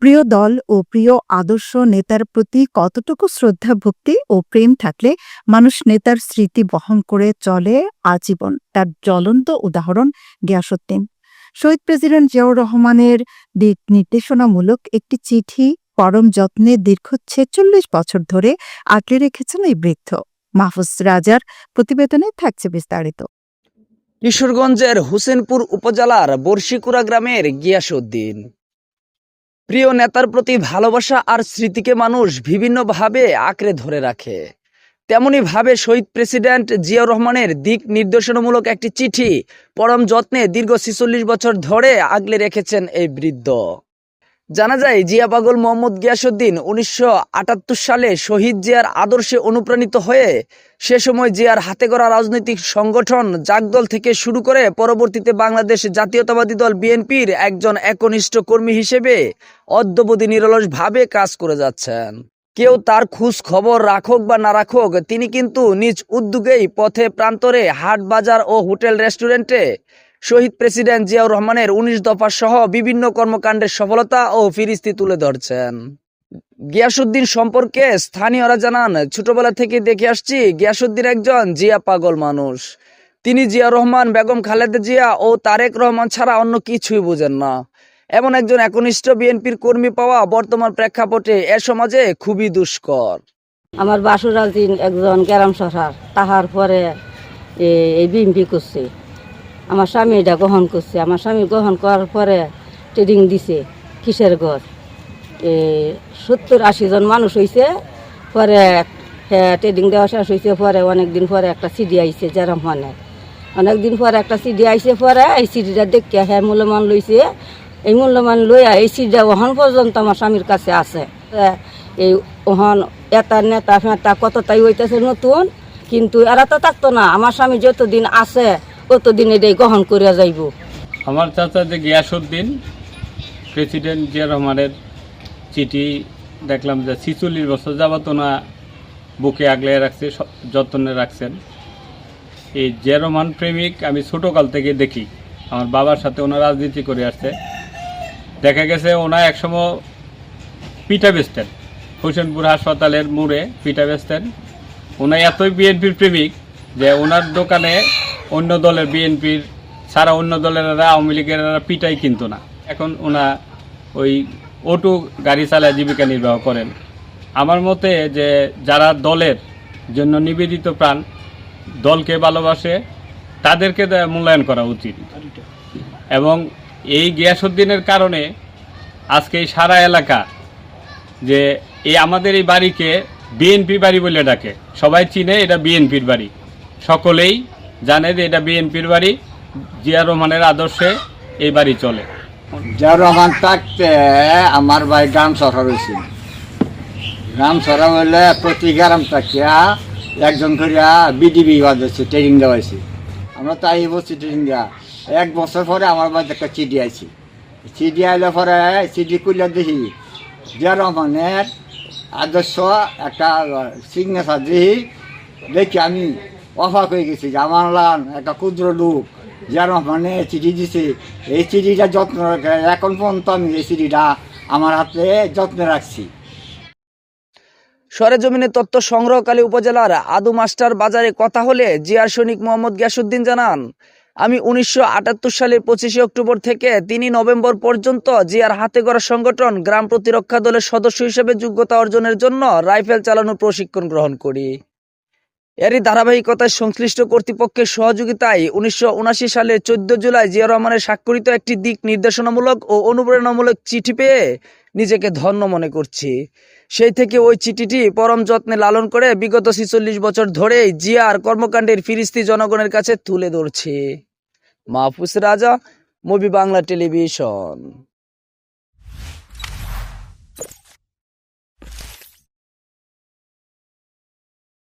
প্রিয় দল ও প্রিয় আদর্শ নেতার প্রতি কতটুকু শ্রদ্ধা ভক্তি ও প্রেম থাকলে মানুষ নেতার স্মৃতি বহন করে চলে আজীবন, তার জ্বলন্ত উদাহরণ গিয়াসউদ্দিন। শহীদ প্রেসিডেন্ট জিয়াউর রহমানের দিক নির্দেশনামূলক একটি চিঠি পরম যত্নে দীর্ঘ ৪৬ বছর ধরে আঁকড়ে রেখেছেন এই বৃদ্ধ। মাহফুজ রাজার প্রতিবেদনে থাকছে বিস্তারিত। কিশোরগঞ্জের হোসেনপুর উপজেলার বর্ষিকুড়া গ্রামের গিয়াসউদ্দিন। প্রিয় নেতার প্রতি ভালোবাসা আর স্মৃতিকে মানুষ বিভিন্নভাবে আঁকড়ে ধরে রাখে। তেমনি ভাবে শহীদ প্রেসিডেন্ট জিয়াউর রহমানের দিক নির্দেশনামূলক একটি চিঠি পরম যত্নে দীর্ঘ ৪৬ বছর ধরে আগলে রেখেছেন এই বৃদ্ধ। জানা যায়, জিয়া পাগল মোহাম্মদ গিয়াসউদ্দিন ১৯৭৮ সালে শহীদ জিয়ার আদর্শে অনুপ্রাণিত হয়ে সে সময় জিয়ার হাতে গড়া রাজনৈতিক সংগঠন জাগদল থেকে শুরু করে পরবর্তীতে বাংলাদেশ জাতীয়তাবাদী দল বিএনপির একজন একনিষ্ঠ কর্মী হিসেবে অদ্যাবধি নিরলসভাবে কাজ করে যাচ্ছেন। কেউ তার খোঁজ খবর রাখুক বা না রাখুক, তিনি কিন্তু নিজ উদ্যোগেই পথে প্রান্তরে, হাট বাজার ও হোটেল রেস্টুরেন্টে শহীদ প্রেসিডেন্ট জিয়াউর রহমানের ১৯ দফা সহ বিভিন্ন কর্মকাণ্ডের সফলতা ও ফিরিস্তি তুলে ধরছেন। গিয়াসউদ্দিন সম্পর্কে স্থানীয়রা জানান, ছোটবেলা থেকে দেখে আসছি গিয়াসউদ্দিন একজন জিয়া পাগল মানুষ। তিনি জিয়া রহমান, বেগম খালেদা জিয়া ও তারেক রহমান ছাড়া অন্য কিছুই বুঝেন না। এমন একজন একনিষ্ঠ বিএনপির কর্মী পাওয়া বর্তমান প্রেক্ষাপটে এ সমাজে খুবই দুষ্কর। আমার বাসুরাজিন একজন গ্রাম সরকার, তাহার পরে এই বিএনপি করছে। আমার স্বামী এটা গ্রহণ করছে। আমার স্বামী গ্রহণ করার পরে ট্রেডিং দিছে কিসের ঘর, ৭০-৮০ জন মানুষ হয়েছে। পরে ট্রেডিং দেওয়া শেষ হয়েছে। পরে অনেকদিন পরে একটা সিডি আইছে জিয়া রহমানের। অনেকদিন পরে একটা সিডি আইছে। পরে এই সিডিটা দেখে হ্যাঁ মূল্যমান লইছে। এই মূল্যমান লইয়া এই সিডিটা ওহন পর্যন্ত আমার স্বামীর কাছে আছে। এই ওহন এটা নেতা ফেতা কতটাই হইতেছে নতুন, কিন্তু এরা তো থাকতো না। আমার স্বামী যতদিন আছে কতদিন এটাই গ্রহণ করিয়া যাইব। আমার চাচা যে গিয়াসউদ্দিন, প্রেসিডেন্ট জিয়া রহমানের চিঠি দেখলাম যে ৪৬ বছর যাবত না বুকে আগলে রাখছে, যত্নে রাখছেন। এই জিয়া রহমান প্রেমিক আমি ছোটোকাল থেকে দেখি। আমার বাবার সাথে ওনার রাজনীতি করে আসছে। দেখা গেছে ওনা একসময় পিঠা বেচতেন, হোসেনপুর হাসপাতালের মোড়ে পিঠা বেচতেন। ওনা এতই বিএনপির প্রেমিক যে ওনার দোকানে অন্য দলের বিএনপির ছাড়া অন্য দলেরা, আওয়ামী লীগের পিঠাই কিনতো না। এখন ওনা ওই অটো গাড়ি চালায় জীবিকা নির্বাহ করেন। আমার মতে যে যারা দলের জন্য নিবেদিত প্রাণ, দলকে ভালোবাসে, তাদেরকে মূল্যায়ন করা উচিত। এবং এই গিয়াসউদ্দিনের কারণে আজকে এই সারা এলাকা যে এই আমাদের এই বাড়িকে বিএনপি বাড়ি বলে ডাকে। সবাই চিনে এটা বিএনপির বাড়ি, সকলেই জানে যে এটা বিএনপির বাড়ি। জিয়া রহমানের আদর্শে এই বাড়ি চলে। জিয়া রহমান থাকতে আমার ভাই গ্রাম সরকার হয়েছিল। গ্রাম সরকার হইলে প্রতি গ্রাম থাকিয়া একজন করিয়া বিডিবি বাজাচ্ছে, ট্রেনিং দেওয়া হয়েছে। আমরা তাই বলছি ট্রেনিং দেওয়া। ১ বছর পরে আমার বাড়িতে একটা চিঠি আইছি। চিঠি আইলে পরে চিঠি খুললে দেখি জিয়া রহমানের আদর্শ একটা সিগনেচার দেখি আমি অবাক হয়ে গেছি যে আমার একটা ক্ষুদ্র লোক জিয়া রহমানে চিঠি দিছে। এই চিঠিটা যত্ন রাখে, এখন পর্যন্ত আমি এই চিঠিটা আমার হাতে যত্নে রাখছি। সরেজমিনে তথ্য সংগ্রহকালী উপজেলার আদু মাস্টার বাজারে কথা হলে জিয়ার সৈনিক মোহাম্মদ গিয়াসউদ্দিন জানান, আমি ১৯৭৮ সালের ২৫শে অক্টোবর থেকে ৩ নভেম্বর পর্যন্ত জিয়ার হাতে গড়া সংগঠন গ্রাম প্রতিরক্ষা দলের সদস্য হিসেবে যোগ্যতা অর্জনের জন্য রাইফেল চালানোর প্রশিক্ষণ গ্রহণ করি। এরই ধারাবাহিকতায় সংশ্লিষ্ট কর্তৃপক্ষের সহযোগিতায় ১৯৭৯ সালের ১৪ জুলাই জিয়া রহমানের স্বাক্ষরিত একটি দিক নির্দেশনামূলক ও অনুপ্রেরণামূলক চিঠি পেয়ে নিজেকে ধন্য মনে করছি। সেই থেকে ওই চিঠিটি পরম যত্নে লালন করে বিগত ৪৬ বছর ধরেই জিয়ার কর্মকাণ্ডের ফিরিস্তি জনগণের কাছে তুলে ধরছি। মাহফুজ রাজা, মুভি বাংলা টেলিভিশন।